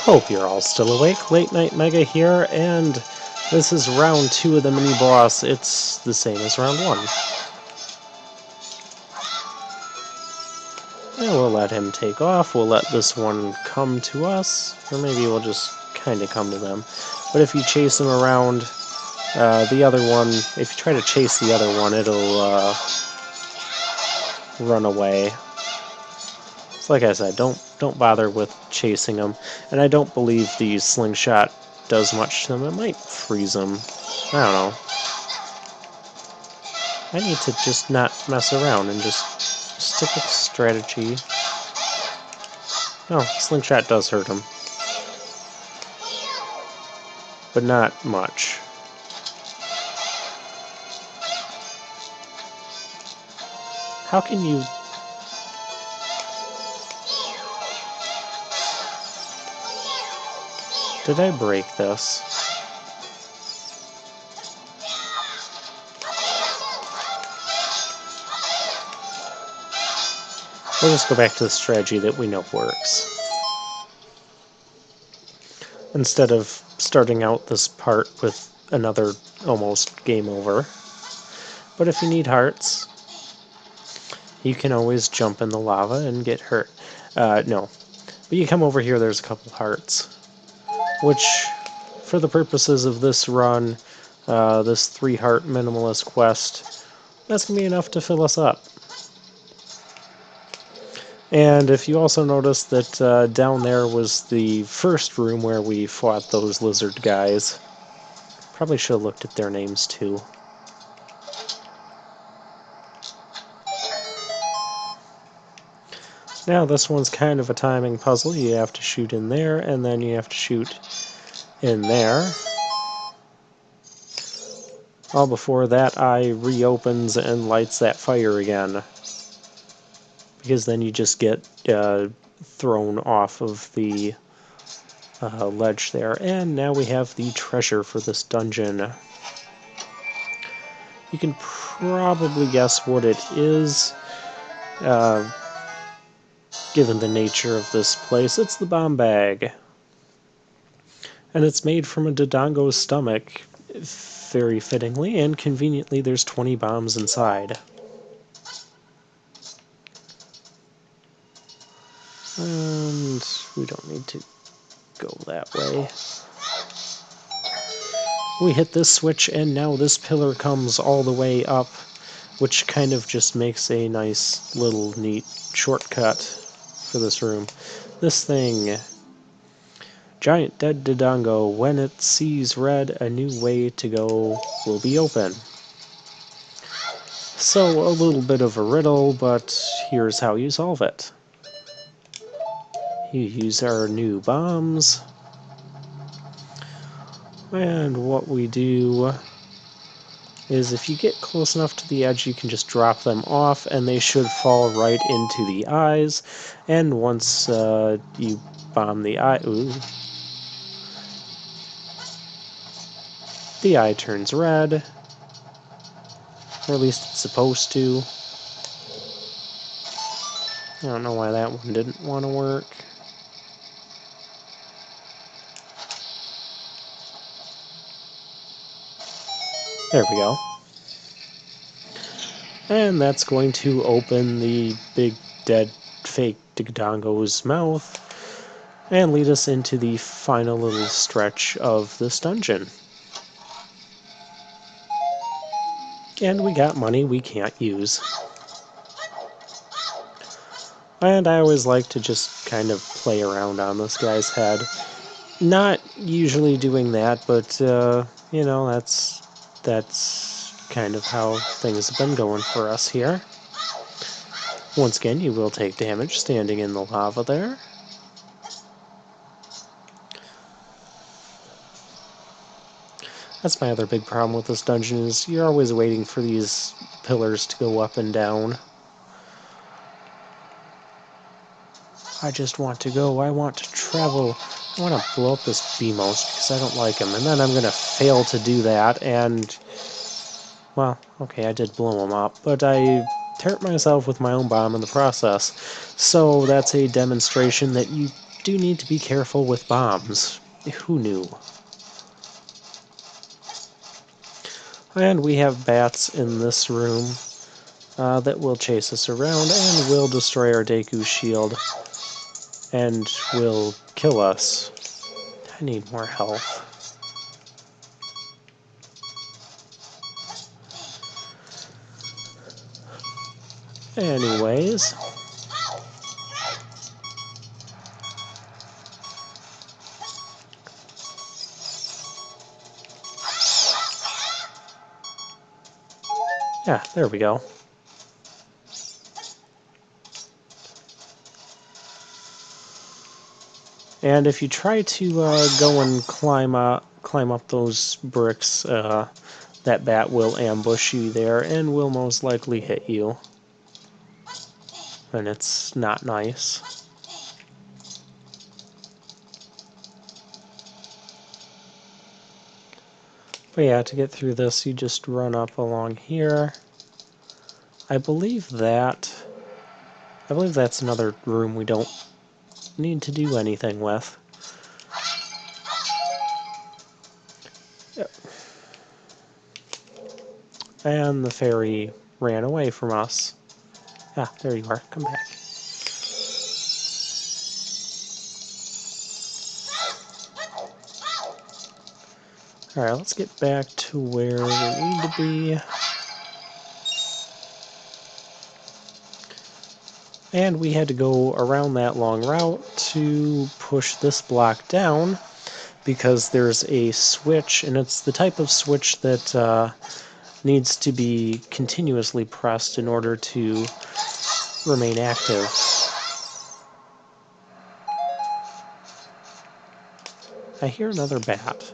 Hope you're all still awake. Late Night Mega here, and this is round 2 of the mini-boss. It's the same as round 1. And we'll let him take off. We'll let this one come to us, or maybe we'll just kind of come to them. But if you chase him around, the other one, if you try to chase the other one, it'll run away. So like I said, don't bother with chasing them. And I don't believe the slingshot does much to them. It might freeze them. I don't know. I need to just not mess around and just stick with strategy. No, slingshot does hurt him. But not much. How can you... Did I break this? We'll just go back to the strategy that we know works. Instead of starting out this part with another almost game over. But if you need hearts, you can always jump in the lava and get hurt. No. But you come over here, there's a couple hearts. Which, for the purposes of this run, this 3-heart minimalist quest, that's going to be enough to fill us up. And if you also notice that down there was the first room where we fought those lizard guys. Probably should have looked at their names too. Now this one's kind of a timing puzzle. You have to shoot in there, and then you have to shoot in there. All before that eye reopens and lights that fire again. Because then you just get thrown off of the ledge there. And now we have the treasure for this dungeon. You can probably guess what it is. Given the nature of this place, it's the bomb bag. And it's made from a Dodongo's stomach, very fittingly, and conveniently there's 20 bombs inside. And we don't need to go that way. We hit this switch and now this pillar comes all the way up, which kind of just makes a nice little neat shortcut for this room. This thing, giant dead Dodongo, when it sees red, a new way to go will be open. So a little bit of a riddle, but here's how you solve it. You use our new bombs, and what we do is if you get close enough to the edge, you can just drop them off, and they should fall right into the eyes. And once you bomb the eye, the eye turns red, or at least it's supposed to. I don't know why that one didn't want to work. There we go. And that's going to open the big dead fake Dodongo's mouth and lead us into the final little stretch of this dungeon. And we got money we can't use. And I always like to just kind of play around on this guy's head. Not usually doing that, but, you know, that's kind of how things have been going for us here. Once again, you will take damage standing in the lava there. That's my other big problem with this dungeon, is you're always waiting for these pillars to go up and down. I just want to go, I want to travel. I want to blow up this Beamos because I don't like him. And then I'm going to fail to do that, and... well, okay, I did blow him up, but I hurt myself with my own bomb in the process. So that's a demonstration that you do need to be careful with bombs. Who knew? And we have bats in this room that will chase us around and will destroy our Deku shield and will kill us. I need more health. Anyways. Yeah, there we go. And if you try to go and climb up those bricks, that bat will ambush you there and will most likely hit you. And it's not nice. But yeah, to get through this, you just run up along here. I believe that's another room we don't need to do anything with. Yep. And the fairy ran away from us. Ah, there you are. Come back. Alright, let's get back to where we need to be. And we had to go around that long route to push this block down because there's a switch, and it's the type of switch that needs to be continuously pressed in order to remain active. I hear another bat.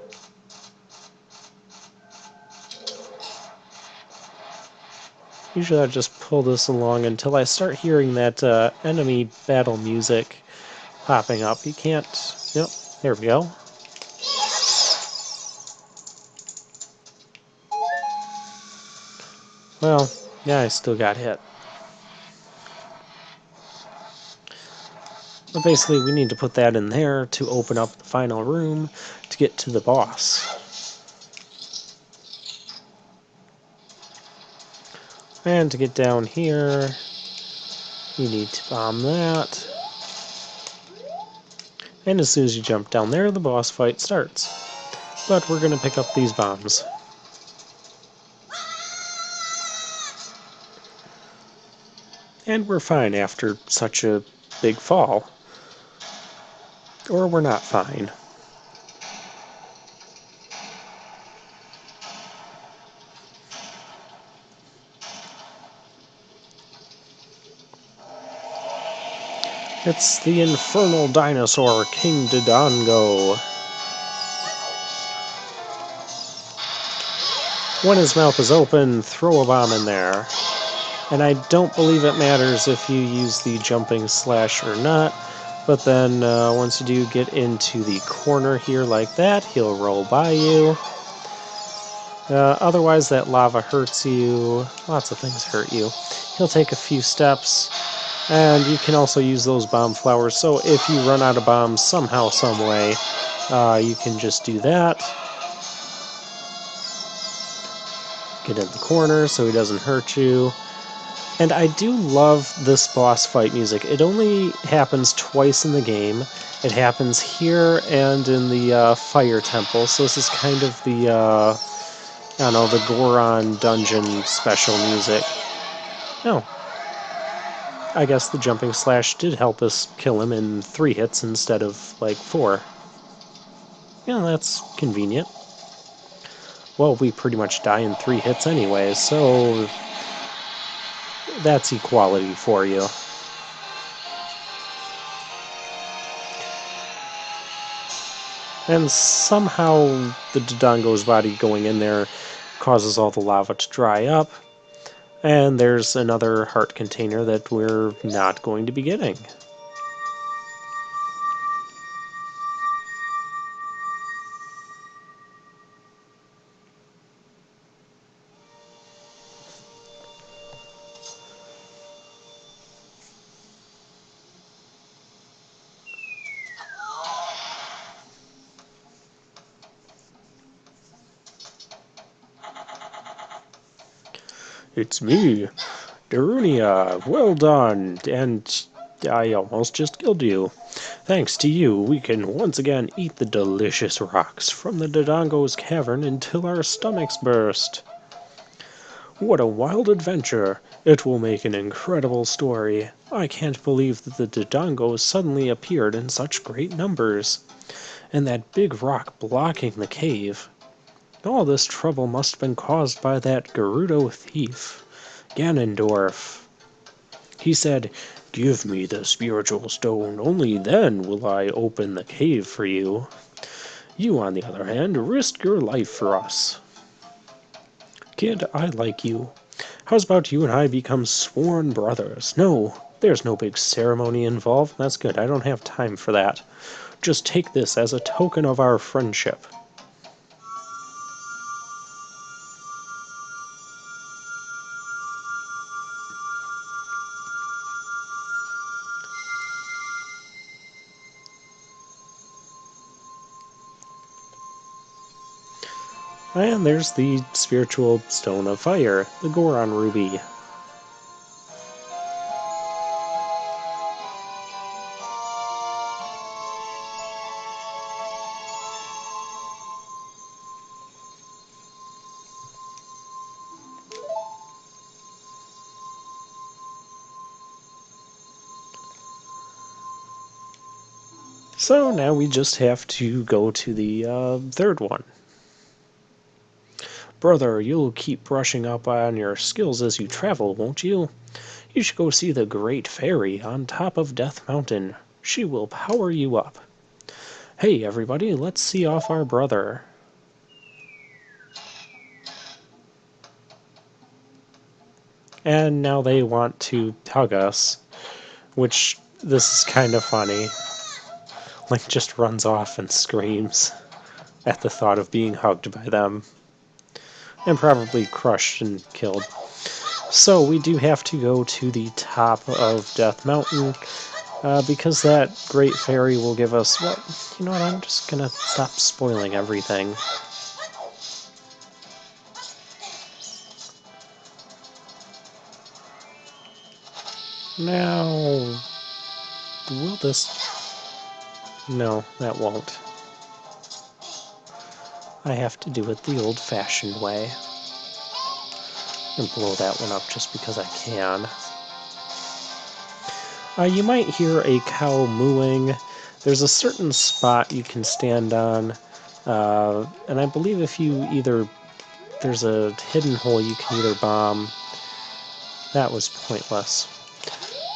Usually I just pull this along until I start hearing that enemy battle music popping up. You can't... Yep, there we go. Well, yeah, I still got hit. But basically, we need to put that in there to open up the final room to get to the boss. And to get down here, you need to bomb that. And as soon as you jump down there, the boss fight starts. But we're going to pick up these bombs. And we're fine after such a big fall. Or we're not fine. It's the Infernal Dinosaur, King Dodongo. When his mouth is open, throw a bomb in there. And I don't believe it matters if you use the jumping slash or not, but then once you do get into the corner here like that, he'll roll by you. Otherwise, that lava hurts you. Lots of things hurt you. He'll take a few steps, and you can also use those bomb flowers, so if you run out of bombs somehow, some way, you can just do that. Get in the corner so he doesn't hurt you. And I do love this boss fight music. It only happens twice in the game. It happens here and in the Fire Temple, so this is kind of the, I don't know, the Goron dungeon special music. No. I guess the jumping slash did help us kill him in 3 hits instead of, like, 4. Yeah, that's convenient. Well, we pretty much die in 3 hits anyway, so that's equality for you. And somehow the Dodongo's body going in there causes all the lava to dry up. And there's another heart container that we're not going to be getting. It's me, Darunia. Well done, and I almost just killed you. Thanks to you, we can once again eat the delicious rocks from the Dodongo's cavern until our stomachs burst. What a wild adventure! It will make an incredible story. I can't believe that the Dodongos suddenly appeared in such great numbers. And that big rock blocking the cave. All this trouble must have been caused by that Gerudo thief, Ganondorf. He said, "Give me the spiritual stone, only then will I open the cave for you. You, on the other hand, risk your life for us." Kid, I like you. How's about you and I become sworn brothers? No, there's no big ceremony involved. That's good. I don't have time for that. Just take this as a token of our friendship. And there's the spiritual stone of fire, the Goron ruby. So now we just have to go to the third one. Brother, you'll keep brushing up on your skills as you travel, won't you? You should go see the Great Fairy on top of Death Mountain. She will power you up. Hey, everybody, let's see off our brother. And now they want to hug us, which this is kind of funny. Link just runs off and screams at the thought of being hugged by them. And probably crushed and killed. So we do have to go to the top of Death Mountain, because that Great Fairy will give us... Well, you know what, I'm just gonna stop spoiling everything. Now... will this... No, that won't. I have to do it the old-fashioned way. And blow that one up just because I can. You might hear a cow mooing. There's a certain spot you can stand on, and I believe if you either... there's a hidden hole you can either bomb. That was pointless.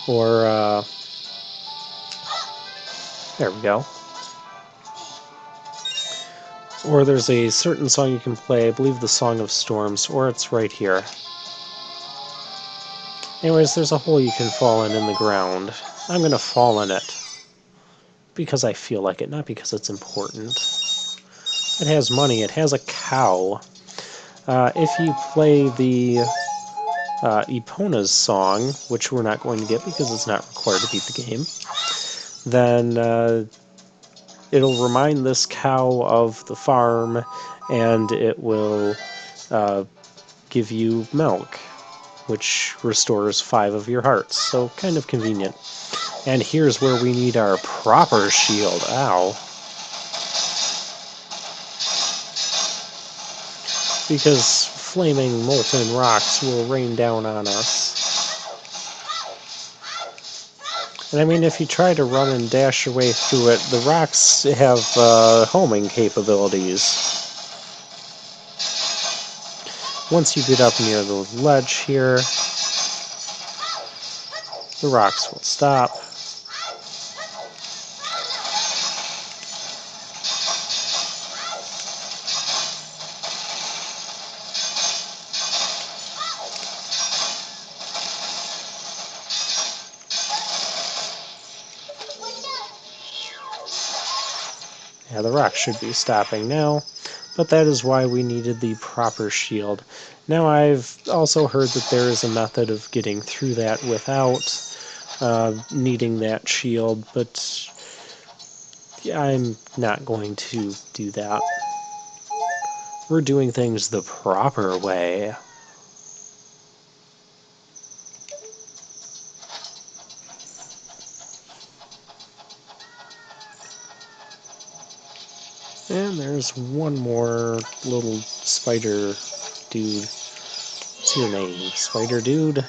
Or, there we go. Or there's a certain song you can play, I believe the Song of Storms, or it's right here. Anyways, there's a hole you can fall in the ground. I'm gonna fall in it. Because I feel like it, not because it's important. It has money, it has a cow. If you play the Epona's song, which we're not going to get because it's not required to beat the game, then it'll remind this cow of the farm, and it will give you milk, which restores 5 of your hearts, so kind of convenient. And here's where we need our proper shield. Ow. Because flaming molten rocks will rain down on us. And I mean, if you try to run and dash your way through it, the rocks have homing capabilities. Once you get up near the ledge here, the rocks will stop. Yeah, the rock should be stopping now, but that is why we needed the proper shield. Now I've also heard that there is a method of getting through that without needing that shield, but I'm not going to do that. We're doing things the proper way. And there's one more little spider dude. What's your name? Spider dude?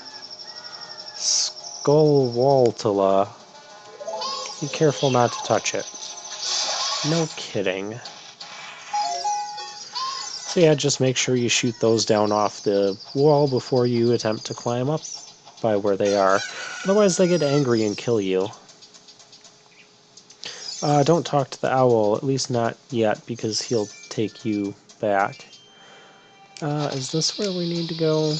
Skullwaltula. Be careful not to touch it. No kidding. So yeah, just make sure you shoot those down off the wall before you attempt to climb up by where they are. Otherwise they get angry and kill you. Don't talk to the owl, at least not yet, because he'll take you back. Is this where we need to go?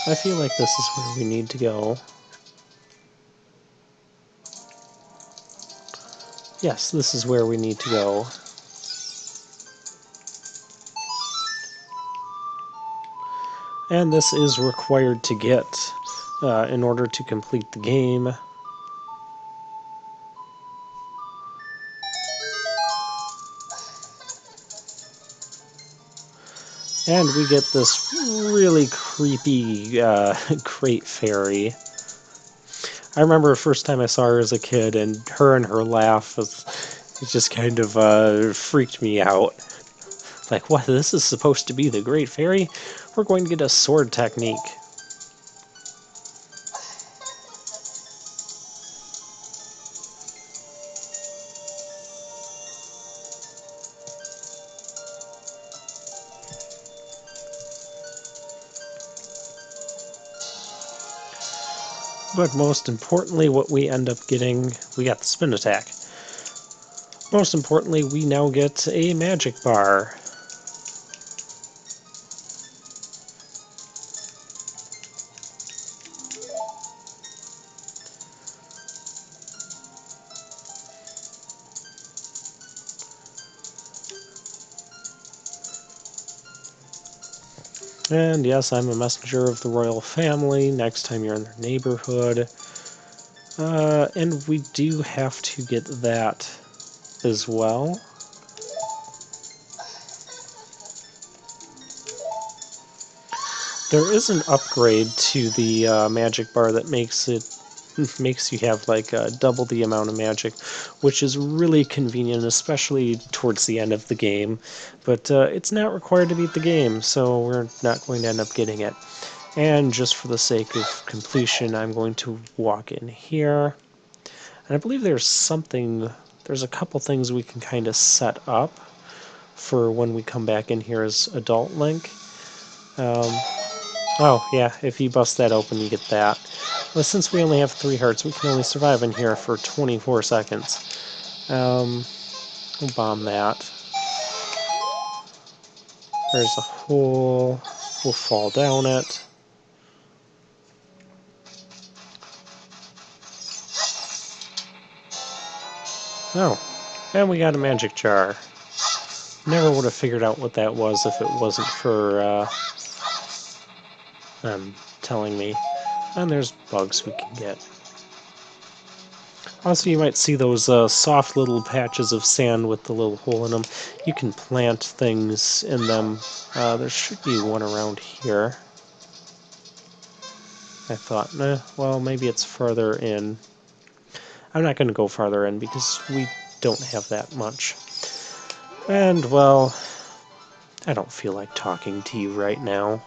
I feel like this is where we need to go. Yes, this is where we need to go. And this is required to get in order to complete the game. And we get this really creepy crate fairy. I remember the first time I saw her as a kid, and her laugh it just kind of freaked me out. Like, what, this is supposed to be the Great Fairy? We're going to get a sword technique. But most importantly, what we end up getting, we got the spin attack. Most importantly, we now get a magic bar. And yes, I'm a messenger of the royal family. Next time you're in their neighborhood. And we do have to get that as well. There is an upgrade to the magic bar that makes you have like double the amount of magic, which is really convenient, especially towards the end of the game. But it's not required to beat the game, so we're not going to end up getting it. And just for the sake of completion, I'm going to walk in here. And I believe there's a couple things we can kind of set up for when we come back in here as Adult Link. Oh, yeah, if you bust that open, you get that. But since we only have 3 hearts, we can only survive in here for 24 seconds. We'll bomb that. There's a hole. We'll fall down it. Oh, and we got a magic jar. Never would have figured out what that was if it wasn't for them telling me. And there's bugs we can get. Also, you might see those soft little patches of sand with the little hole in them. You can plant things in them. There should be one around here. I thought, well, maybe it's farther in. I'm not going to go farther in because we don't have that much. And, well, I don't feel like talking to you right now.